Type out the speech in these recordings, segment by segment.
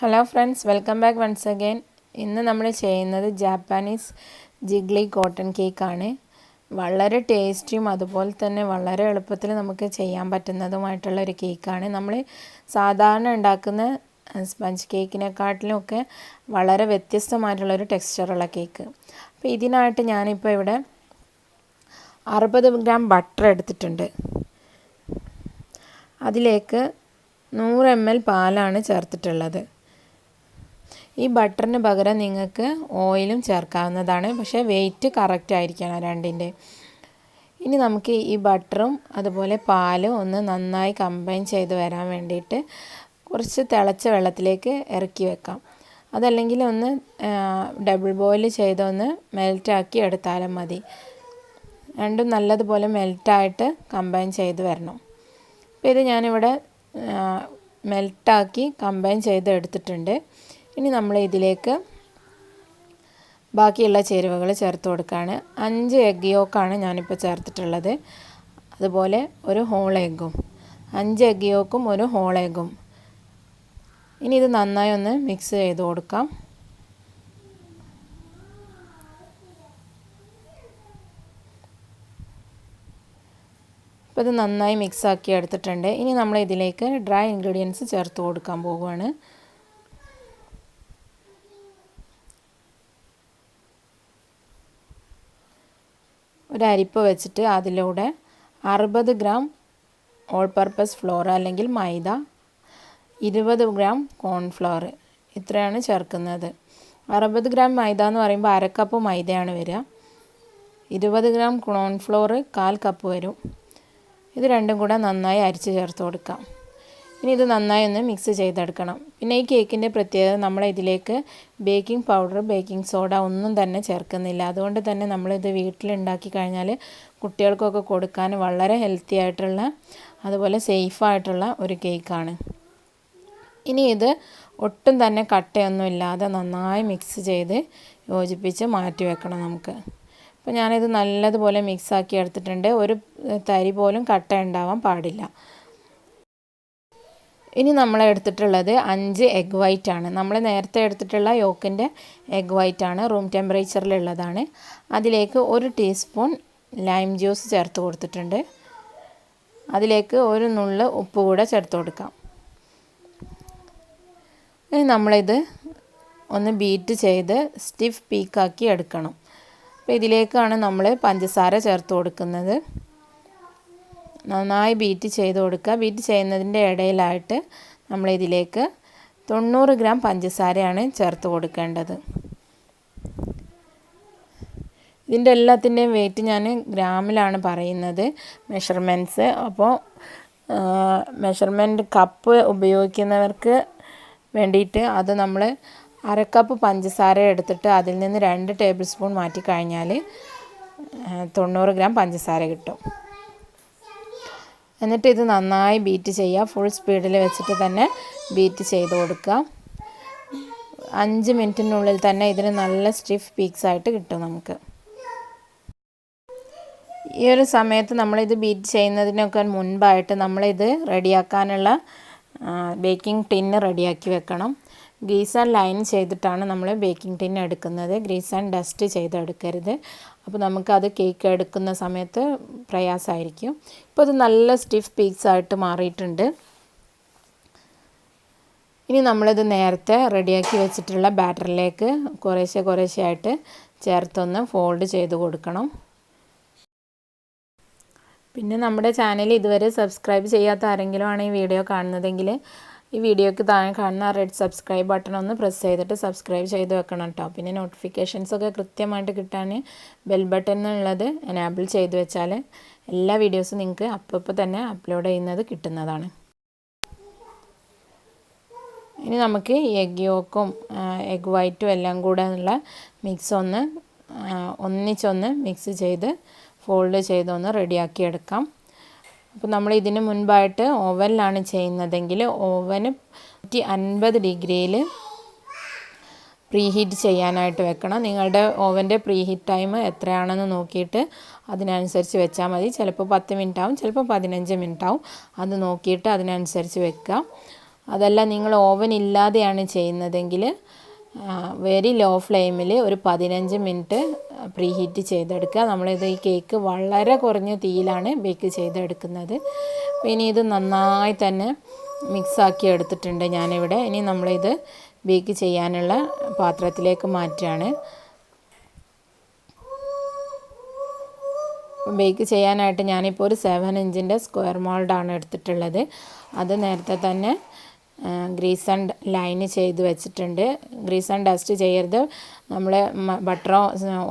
Hello friends, welcome back once again. ഇന്ന് നമ്മൾ ചെയ്യുന്നത് ജാപ്പാനീസ് ജിഗ്ലി കോട്ടൺ കേക്കാണ്. വളരെ ടേസ്റ്റിയും അതുപോലെ തന്നെ വളരെ എളുപ്പത്തിൽ നമുക്ക് ചെയ്യാൻ പറ്റുന്നതുമായിട്ടുള്ള ഒരു കേക്കാണ്. നമ്മൾ സാധാരണ ഉണ്ടാക്കുന്ന സ്പഞ്ച് കേക്കിനെക്കാട്ടിലും ഒക്കെ വളരെ വ്യത്യസ്തമായിട്ടുള്ളൊരു ടെക്സ്ചറുള്ള കേക്ക്. അപ്പോൾ ഇതിനായിട്ട് ഞാനിപ്പോൾ ഇവിടെ 60 ഗ്രാം ബട്ടർ എടുത്തിട്ടുണ്ട്. അതിലേക്ക് 100 ml പാലാണ് ചേർത്തിട്ടുള്ളത്. ഈ ബട്ടറിന് പകരം നിങ്ങൾക്ക് ഓയിലും ചേർക്കാവുന്നതാണ്, പക്ഷേ വെയിറ്റ് കറക്റ്റ് ആയിരിക്കണം രണ്ടിൻ്റെ. ഇനി നമുക്ക് ഈ ബട്ടറും അതുപോലെ പാലും ഒന്ന് നന്നായി കമ്പൈൻ ചെയ്ത് വരാൻ വേണ്ടിയിട്ട് കുറച്ച് തിളച്ച വെള്ളത്തിലേക്ക് ഇറക്കി വെക്കാം. അതല്ലെങ്കിൽ ഒന്ന് ഡബിൾ ബോയിൽ ചെയ്തൊന്ന് മെൽറ്റാക്കി എടുത്താലും മതി. രണ്ടും നല്ലതുപോലെ മെൽറ്റായിട്ട് കമ്പൈൻ ചെയ്ത് വരണം. അപ്പോൾ ഇത് ഞാനിവിടെ മെൽറ്റാക്കി കമ്പൈൻ ചെയ്ത് എടുത്തിട്ടുണ്ട്. ഇനി നമ്മൾ ഇതിലേക്ക് ബാക്കിയുള്ള ചേരുവകൾ ചേർത്ത് കൊടുക്കുകയാണ്. 5 എഗ് യോക്കാണ് ഞാനിപ്പോൾ ചേർത്തിട്ടുള്ളത്. അതുപോലെ ഒരു ഹോൾ എഗ്ഗും, 5 എഗ് യോക്കും ഒരു ഹോൾ എഗ്ഗും. ഇനി ഇത് നന്നായി ഒന്ന് മിക്സ് ചെയ്ത് കൊടുക്കാം. അപ്പോൾ ഇത് നന്നായി മിക്സാക്കി എടുത്തിട്ടുണ്ട്. ഇനി നമ്മൾ ഇതിലേക്ക് ഡ്രൈ ഇൻഗ്രീഡിയൻസ് ചേർത്ത് കൊടുക്കാൻ പോകുകയാണ്. ഒരു അരിപ്പ വെച്ചിട്ട് അതിലൂടെ 60 ഗ്രാം ഓൾ പർപ്പസ് ഫ്ലോർ അല്ലെങ്കിൽ മൈദ, 20 ഗ്രാം കോൺഫ്ലോർ, ഇത്രയാണ് ചേർക്കുന്നത്. 60 ഗ്രാം മൈദ എന്ന് പറയുമ്പോൾ 1/2 കപ്പ് മൈദയാണ് വരിക. 20 ഗ്രാം കോൺഫ്ലോർ 1/4 കപ്പ് വരും. ഇത് രണ്ടും കൂടെ നന്നായി അരിച്ച് ചേർത്ത് കൊടുക്കാം. ഇനി ഇത് നന്നായി ഒന്ന് മിക്സ് ചെയ്തെടുക്കണം. പിന്നെ ഈ കേക്കിൻ്റെ പ്രത്യേകത, നമ്മൾ ഇതിലേക്ക് ബേക്കിംഗ് പൗഡർ, ബേക്കിംഗ് സോഡ ഒന്നും തന്നെ ചേർക്കുന്നില്ല. അതുകൊണ്ട് തന്നെ നമ്മളിത് വീട്ടിലുണ്ടാക്കി കഴിഞ്ഞാൽ കുട്ടികൾക്കൊക്കെ കൊടുക്കാൻ വളരെ ഹെൽത്തി ആയിട്ടുള്ള അതുപോലെ സേഫായിട്ടുള്ള ഒരു കേക്കാണ്. ഇനി ഇത് ഒട്ടും തന്നെ കട്ടയൊന്നും ഇല്ലാതെ നന്നായി മിക്സ് ചെയ്ത് യോജിപ്പിച്ച് മാറ്റി വെക്കണം നമുക്ക്. അപ്പോൾ ഞാനിത് നല്ലതുപോലെ മിക്സാക്കി എടുത്തിട്ടുണ്ട്. ഒരു തരി പോലും കട്ട ഉണ്ടാവാൻ പാടില്ല. ഇനി നമ്മൾ എടുത്തിട്ടുള്ളത് 5 എഗ് വൈറ്റ് ആണ്. നമ്മൾ നേരത്തെ എടുത്തിട്ടുള്ള യോക്കിൻ്റെ എഗ് വൈറ്റ് ആണ്, റൂം ടെമ്പറേച്ചറിലുള്ളതാണ്. അതിലേക്ക് 1 ടീസ്പൂൺ ലൈം ജ്യൂസ് ചേർത്ത് കൊടുത്തിട്ടുണ്ട്. അതിലേക്ക് ഒരു നുള്ള് ഉപ്പ് കൂടെ ചേർത്ത് കൊടുക്കാം. ഇനി നമ്മളിത് ഒന്ന് ബീറ്റ് ചെയ്ത് സ്റ്റിഫ് പീക്കാക്കി എടുക്കണം. അപ്പോൾ ഇതിലേക്കാണ് നമ്മൾ പഞ്ചസാര ചേർത്ത് കൊടുക്കുന്നത്. നന്നായി ബീറ്റ് ചെയ്ത് കൊടുക്കുക. ബീറ്റ് ചെയ്യുന്നതിൻ്റെ ഇടയിലായിട്ട് നമ്മളിതിലേക്ക് 90 ഗ്രാം പഞ്ചസാരയാണ് ചേർത്ത് കൊടുക്കേണ്ടത്. ഇതിൻ്റെ എല്ലാത്തിൻ്റെയും വെയിറ്റ് ഞാൻ ഗ്രാമിലാണ് പറയുന്നത്, മെഷർമെൻറ്റ്സ്. അപ്പോൾ മെഷർമെൻറ്റ് കപ്പ് ഉപയോഗിക്കുന്നവർക്ക് വേണ്ടിയിട്ട് അത് നമ്മൾ 1/2 കപ്പ് പഞ്ചസാര എടുത്തിട്ട് അതിൽ നിന്ന് 2 ടേബിൾ സ്പൂൺ മാറ്റി കഴിഞ്ഞാൽ 90 ഗ്രാം പഞ്ചസാര കിട്ടും. എന്നിട്ട് ഇത് നന്നായി ബീറ്റ് ചെയ്യുക. ഫുൾ സ്പീഡിൽ വെച്ചിട്ട് തന്നെ ബീറ്റ് ചെയ്ത് കൊടുക്കുക. 5 മിനിറ്റിനുള്ളിൽ തന്നെ ഇതിന് നല്ല സ്റ്റിഫ് പീക്സ് ആയിട്ട് കിട്ടും നമുക്ക്. ഈ ഒരു സമയത്ത് നമ്മളിത് ബീറ്റ് ചെയ്യുന്നതിനൊക്കെ മുൻപായിട്ട് നമ്മളിത് റെഡിയാക്കാനുള്ള ബേക്കിംഗ് ടിന്ന് റെഡിയാക്കി വെക്കണം. ഗ്രീസ് ആൻഡ് ലൈൻ ചെയ്തിട്ടാണ് നമ്മൾ ബേക്കിംഗ് ടിൻ എടുക്കുന്നത്. ഗ്രീസ് ആൻഡ് ഡസ്റ്റ് ചെയ്തെടുക്കരുത്. അപ്പോൾ നമുക്കത് കേക്ക് എടുക്കുന്ന സമയത്ത് പ്രയാസമായിരിക്കും. ഇപ്പോൾ ഇത് നല്ല സ്റ്റിഫ് പീക്സ് ആയിട്ട് മാറിയിട്ടുണ്ട്. ഇനി നമ്മളിത് നേരത്തെ റെഡിയാക്കി വെച്ചിട്ടുള്ള ബാറ്ററിലേക്ക് കുറേശ്ശെ ആയിട്ട് ചേർത്തൊന്ന് ഫോൾഡ് ചെയ്ത് കൊടുക്കണം. പിന്നെ നമ്മുടെ ചാനൽ ഇതുവരെ സബ്സ്ക്രൈബ് ചെയ്യാത്ത ആരെങ്കിലും ആണ് ഈ വീഡിയോ കാണുന്നതെങ്കിൽ ഈ വീഡിയോയ്ക്ക് താഴെ കാണുന്ന റെഡ് സബ്സ്ക്രൈബ് ബട്ടൺ ഒന്ന് പ്രസ് ചെയ്തിട്ട് സബ്സ്ക്രൈബ് ചെയ്ത് വെക്കണം കേട്ടോ. പിന്നെ നോട്ടിഫിക്കേഷൻസൊക്കെ കൃത്യമായിട്ട് കിട്ടാൻ ബെൽ ബട്ടൺ എന്നുള്ളത് എനാബിൾ ചെയ്ത് വെച്ചാൽ എല്ലാ വീഡിയോസും നിങ്ങൾക്ക് അപ്പോൾ തന്നെ അപ്ലോഡ് ചെയ്യുന്നത് കിട്ടുന്നതാണ്. ഇനി നമുക്ക് എഗ് യോക്കും എഗ് വൈറ്റും എല്ലാം കൂടെ ഉള്ള മിക്സ് ഒന്നിച്ചൊന്ന് മിക്സ് ചെയ്ത് ഫോൾഡ് ചെയ്തൊന്ന് റെഡിയാക്കി എടുക്കാം. അപ്പോൾ നമ്മൾ ഇതിന് മുൻപായിട്ട് ഓവനിലാണ് ചെയ്യുന്നതെങ്കിൽ ഓവന് 150 ഡിഗ്രിയിൽ പ്രീഹീറ്റ് ചെയ്യാനായിട്ട് വെക്കണം. നിങ്ങളുടെ ഓവൻ്റെ പ്രീഹീറ്റ് ടൈം എത്രയാണെന്ന് നോക്കിയിട്ട് അതിനനുസരിച്ച് വെച്ചാൽ മതി. ചിലപ്പോൾ 10 മിനിറ്റ് ആവും, ചിലപ്പോൾ 15 മിനിറ്റ് ആവും. അത് നോക്കിയിട്ട് അതിനനുസരിച്ച് വെക്കുക. അതല്ല നിങ്ങൾ ഓവൻ ഇല്ലാതെയാണ് ചെയ്യുന്നതെങ്കിൽ വെരി ലോ ഫ്ലെയിമിൽ ഒരു 15 മിനിറ്റ് പ്രീഹീറ്റ് ചെയ്തെടുക്കുക. നമ്മളിത് ഈ കേക്ക് വളരെ കുറഞ്ഞ തീയിലാണ് ബേക്ക് ചെയ്തെടുക്കുന്നത്. ഇനി ഇത് നന്നായി തന്നെ മിക്സാക്കി എടുത്തിട്ടുണ്ട് ഞാനിവിടെ. ഇനി നമ്മളിത് ബേക്ക് ചെയ്യാനുള്ള പാത്രത്തിലേക്ക് മാറ്റുകയാണ്. ബേക്ക് ചെയ്യാനായിട്ട് ഞാനിപ്പോൾ ഒരു 7 ഇഞ്ചിൻ്റെ സ്ക്വയർ മോൾഡാണ് എടുത്തിട്ടുള്ളത്. അത് നേരത്തെ തന്നെ ഗ്രീസ് ആൻഡ് ലൈൻ ചെയ്ത് വെച്ചിട്ടുണ്ട്. ഗ്രീസ് ആൻഡ് ഡസ്റ്റ് ചെയ്യരുത്. നമ്മൾ ബട്ടറോ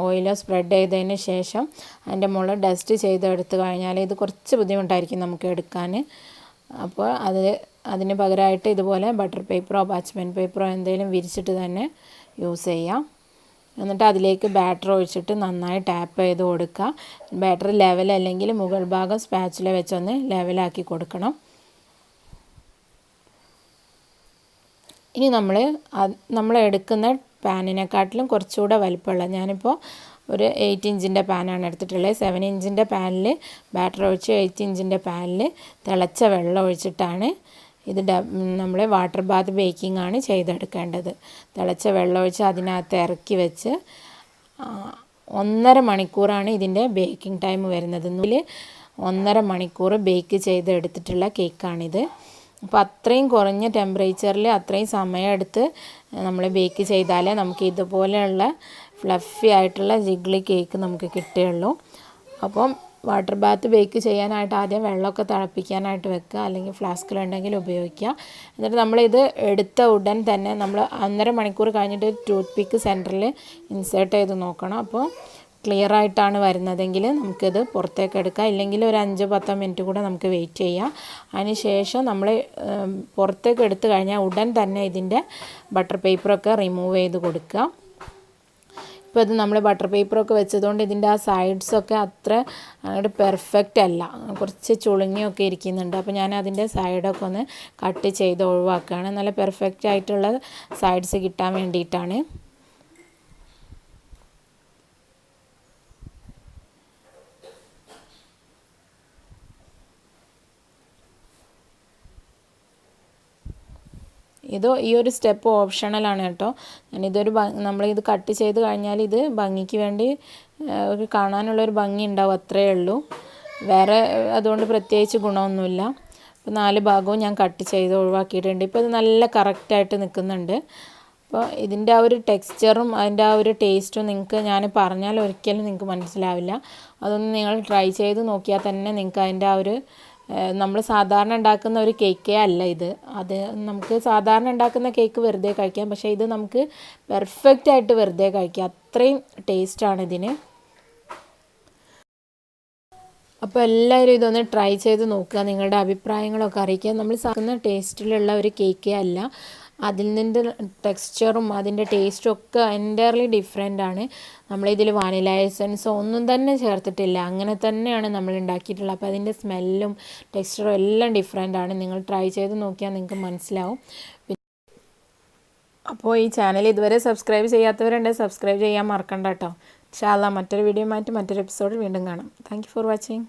ഓയിലോ സ്പ്രെഡ് ചെയ്തതിന് ശേഷം അതിൻ്റെ മുകളിൽ ഡസ്റ്റ് ചെയ്തെടുത്ത് കഴിഞ്ഞാൽ ഇത് കുറച്ച് ബുദ്ധിമുട്ടായിരിക്കും നമുക്ക് എടുക്കാൻ. അപ്പോൾ അതിന് പകരമായിട്ട് ഇതുപോലെ ബട്ടർ പേപ്പറോ പാച്ച്മെൻറ്റ് പേപ്പറോ എന്തെങ്കിലും വിരിച്ചിട്ട് തന്നെ യൂസ് ചെയ്യാം. എന്നിട്ട് അതിലേക്ക് ബാറ്റർ ഒഴിച്ചിട്ട് നന്നായി ടാപ്പ് ചെയ്ത് കൊടുക്കുക. ബാറ്റർ ലെവൽ അല്ലെങ്കിൽ മുകൾ ഭാഗം സ്പാച്ചില വെച്ചൊന്ന് ലെവലാക്കി കൊടുക്കണം. ഇനി നമ്മൾ എടുക്കുന്ന പാനിനെക്കാട്ടിലും കുറച്ചുകൂടെ വലിപ്പമുള്ള, ഞാനിപ്പോൾ ഒരു 8 ഇഞ്ചിൻ്റെ പാനാണ് എടുത്തിട്ടുള്ളത്. 7 ഇഞ്ചിൻ്റെ പാനിൽ ബാറ്റർ ഒഴിച്ച് 8 ഇഞ്ചിൻ്റെ പാനിൽ തിളച്ച വെള്ളം ഒഴിച്ചിട്ടാണ് ഇത് നമ്മൾ വാട്ടർ ബാത്ത് ബേക്കിംഗ് ആണ് ചെയ്തെടുക്കേണ്ടത്. തിളച്ച വെള്ളം ഒഴിച്ച് അതിനകത്ത് ഇറക്കി വെച്ച് 1.5 മണിക്കൂറാണ് ഇതിൻ്റെ ബേക്കിംഗ് ടൈം വരുന്നത്. 1.5 മണിക്കൂർ ബേക്ക് ചെയ്തെടുത്തിട്ടുള്ള കേക്കാണിത്. അപ്പോൾ അത്രയും കുറഞ്ഞ ടെമ്പറേച്ചറിൽ അത്രയും സമയമെടുത്ത് നമ്മൾ ബേക്ക് ചെയ്താലേ നമുക്ക് ഇതുപോലെയുള്ള ഫ്ലഫി ആയിട്ടുള്ള ജിഗ്ലി കേക്ക് നമുക്ക് കിട്ടുകയുള്ളൂ. അപ്പം വാട്ടർ ബാത്ത് ബേക്ക് ചെയ്യാനായിട്ട് ആദ്യം വെള്ളമൊക്കെ തിളപ്പിക്കാനായിട്ട് വെക്കുക, അല്ലെങ്കിൽ ഫ്ലാസ്കിലുണ്ടെങ്കിൽ ഉപയോഗിക്കുക. എന്നിട്ട് നമ്മളിത് എടുത്ത ഉടൻ തന്നെ നമ്മൾ 1.5 മണിക്കൂർ കഴിഞ്ഞിട്ട് ടൂത്ത് പിക്ക് സെൻറ്ററിൽ ഇൻസേർട്ട് ചെയ്ത് നോക്കണം. അപ്പോൾ ക്ലിയർ ആയിട്ടാണ് വരുന്നതെങ്കിൽ നമുക്കിത് പുറത്തേക്ക് എടുക്കാം. ഇല്ലെങ്കിൽ ഒരു 5-10 മിനിറ്റ് കൂടെ നമുക്ക് വെയിറ്റ് ചെയ്യാം. അതിന് ശേഷം നമ്മൾ പുറത്തേക്ക് എടുത്തു കഴിഞ്ഞാൽ ഉടൻ തന്നെ ഇതിൻ്റെ ബട്ടർ പേപ്പറൊക്കെ റിമൂവ് ചെയ്ത് കൊടുക്കുക. ഇപ്പോൾ ഇത് നമ്മൾ ബട്ടർ പേപ്പറൊക്കെ വെച്ചതുകൊണ്ട് ഇതിൻ്റെ ആ സൈഡ്സൊക്കെ അത്ര അങ്ങോട്ട് പെർഫെക്റ്റ് അല്ല, കുറച്ച് ചുളുങ്ങിയൊക്കെ ഇരിക്കുന്നുണ്ട്. അപ്പോൾ ഞാൻ അതിൻ്റെ സൈഡൊക്കെ ഒന്ന് കട്ട് ചെയ്ത് ഒഴിവാക്കുകയാണ്. നല്ല പെർഫെക്റ്റ് ആയിട്ടുള്ള സൈഡ്സ് കിട്ടാൻ വേണ്ടിയിട്ടാണ്. ഈ ഒരു സ്റ്റെപ്പ് ഓപ്ഷണലാണ് കേട്ടോ. നമ്മളിത് കട്ട് ചെയ്ത് കഴിഞ്ഞാൽ ഇത് ഭംഗിക്ക് വേണ്ടി ഒരു കാണാനുള്ളൊരു ഭംഗി ഉണ്ടാവും, അത്രയേ ഉള്ളൂ. വേറെ അതുകൊണ്ട് പ്രത്യേകിച്ച് ഗുണമൊന്നുമില്ല. അപ്പോൾ 4 ഭാഗവും ഞാൻ കട്ട് ചെയ്ത് ഒഴിവാക്കിയിട്ടുണ്ട്. ഇപ്പോൾ ഇത് നല്ല കറക്റ്റായിട്ട് നിൽക്കുന്നുണ്ട്. അപ്പോൾ ഇതിൻ്റെ ആ ഒരു ടെക്സ്ചറും അതിൻ്റെ ആ ഒരു ടേസ്റ്റും നിങ്ങൾക്ക് ഞാൻ പറഞ്ഞാൽ ഒരിക്കലും നിങ്ങൾക്ക് മനസ്സിലാവില്ല. അതൊന്ന് നിങ്ങൾ ട്രൈ ചെയ്ത് നോക്കിയാൽ തന്നെ നിങ്ങൾക്ക് അതിൻ്റെ ആ ഒരു നമ്മൾ സാധാരണ ഉണ്ടാക്കുന്ന ഒരു കേക്കേ അല്ല ഇത്. നമുക്ക് സാധാരണ ഉണ്ടാക്കുന്ന കേക്ക് വെറുതെ കഴിക്കാം, പക്ഷേ ഇത് നമുക്ക് പെർഫെക്റ്റ് ആയിട്ട് വെറുതെ കഴിക്കാം, അത്രയും ടേസ്റ്റാണ് ഇതിന്. അപ്പോൾ എല്ലാവരും ഇതൊന്ന് ട്രൈ ചെയ്ത് നോക്കുക, നിങ്ങളുടെ അഭിപ്രായങ്ങളൊക്കെ അറിയിക്കുക. നമ്മൾ സാധാരണ ടേസ്റ്റിലുള്ള ഒരു കേക്കേ അല്ല, അതിൽ നിൻ്റെ ടെക്സ്ചറും അതിൻ്റെ ടേസ്റ്റും ഒക്കെ എൻറ്റയർലി ഡിഫറെൻ്റ് ആണ്. നമ്മളിതിൽ വാനില എസൻസോ ഒന്നും തന്നെ ചേർത്തിട്ടില്ല, അങ്ങനെ തന്നെയാണ് നമ്മൾ ഉണ്ടാക്കിയിട്ടുള്ളത്. അപ്പോൾ അതിൻ്റെ സ്മെല്ലും ടെക്സ്ചറും എല്ലാം ഡിഫറെൻ്റ് ആണ്. നിങ്ങൾ ട്രൈ ചെയ്ത് നോക്കിയാൽ നിങ്ങൾക്ക് മനസ്സിലാവും. അപ്പോൾ ഈ ചാനൽ ഇതുവരെ സബ്സ്ക്രൈബ് ചെയ്യാത്തവരുണ്ടെങ്കിൽ സബ്സ്ക്രൈബ് ചെയ്യാൻ മറക്കണ്ട കേട്ടോ. ഇൻഷാ അല്ലാഹ് മറ്റൊരു വീഡിയോയുമായിട്ട് മറ്റൊരു എപ്പിസോഡിൽ വീണ്ടും കാണാം. Thank you for watching.